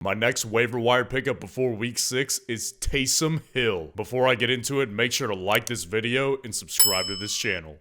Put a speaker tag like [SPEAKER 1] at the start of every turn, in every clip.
[SPEAKER 1] My next waiver wire pickup before week 6 is Taysom Hill. Before I get into it, make sure to like this video and subscribe to this channel.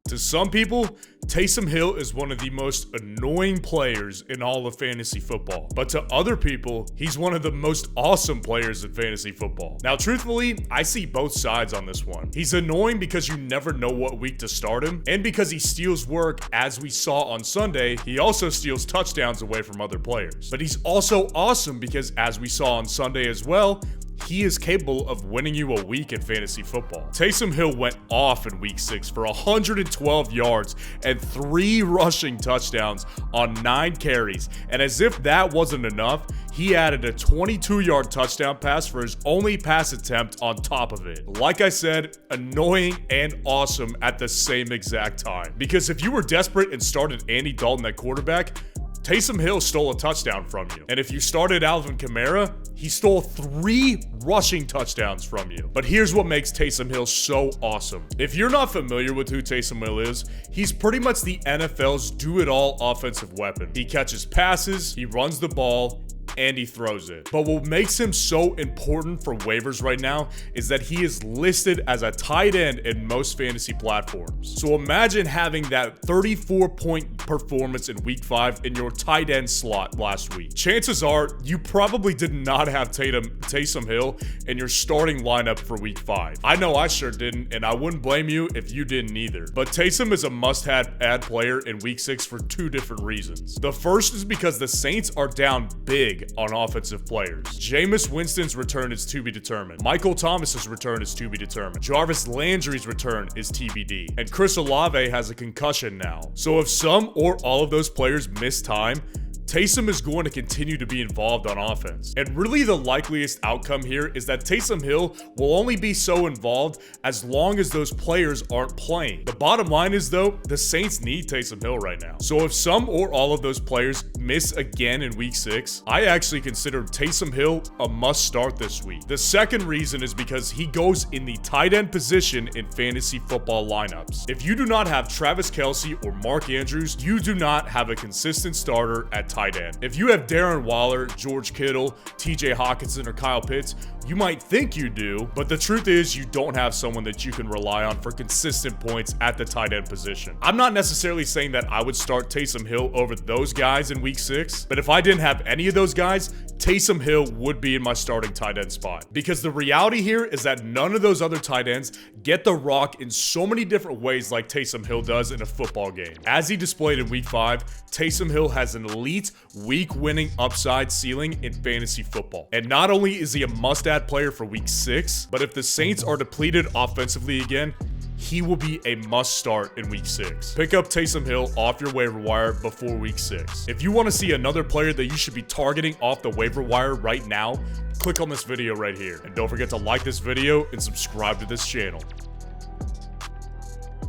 [SPEAKER 1] To some people, Taysom Hill is one of the most annoying players in all of fantasy football. But to other people, he's one of the most awesome players in fantasy football. Now, truthfully, I see both sides on this one. He's annoying because you never know what week to start him, and because he steals work, as we saw on Sunday, he also steals touchdowns away from other players. But he's also awesome because, as we saw on Sunday as well, he is capable of winning you a week in fantasy football. Taysom Hill went off in week 6 for 112 yards and 3 rushing touchdowns on 9 carries. And as if that wasn't enough, he added a 22-yard touchdown pass for his only pass attempt on top of it. Like I said, annoying and awesome at the same exact time. Because if you were desperate and started Andy Dalton at quarterback, Taysom Hill stole a touchdown from you. And if you started Alvin Kamara, he stole 3 rushing touchdowns from you. But here's what makes Taysom Hill so awesome. If you're not familiar with who Taysom Hill is, he's pretty much the NFL's do-it-all offensive weapon. He catches passes, he runs the ball, and he throws it. But what makes him so important for waivers right now is that he is listed as a tight end in most fantasy platforms. So imagine having that 34-point performance in week 5 in your tight end slot last week. Chances are you probably did not have Taysom Hill in your starting lineup for week 5. I know I sure didn't, and I wouldn't blame you if you didn't either. But Taysom is a must-have add player in week 6 for 2 different reasons. The first is because the Saints are down big on offensive players. Jameis Winston's return is to be determined. Michael Thomas's return is to be determined. Jarvis Landry's return is TBD. And Chris Olave has a concussion now. So if some or all of those players miss time, Taysom is going to continue to be involved on offense. And really the likeliest outcome here is that Taysom Hill will only be so involved as long as those players aren't playing. The bottom line is though, the Saints need Taysom Hill right now. So if some or all of those players miss again in week 6, I actually consider Taysom Hill a must start this week. The second reason is because he goes in the tight end position in fantasy football lineups. If you do not have Travis Kelce or Mark Andrews, you do not have a consistent starter at tight end. If you have Darren Waller, George Kittle, TJ Hawkinson, or Kyle Pitts, you might think you do, but the truth is you don't have someone that you can rely on for consistent points at the tight end position. I'm not necessarily saying that I would start Taysom Hill over those guys in week 6, but if I didn't have any of those guys, Taysom Hill would be in my starting tight end spot. Because the reality here is that none of those other tight ends get the rock in so many different ways like Taysom Hill does in a football game. As he displayed in week 5, Taysom Hill has an elite week-winning upside ceiling in fantasy football. And not only is he a must-add player for week 6, but if the Saints are depleted offensively again, he will be a must start in week 6. Pick up Taysom Hill off your waiver wire before week 6. If you want to see another player that you should be targeting off the waiver wire right now, click on this video right here. And don't forget to like this video and subscribe to this channel.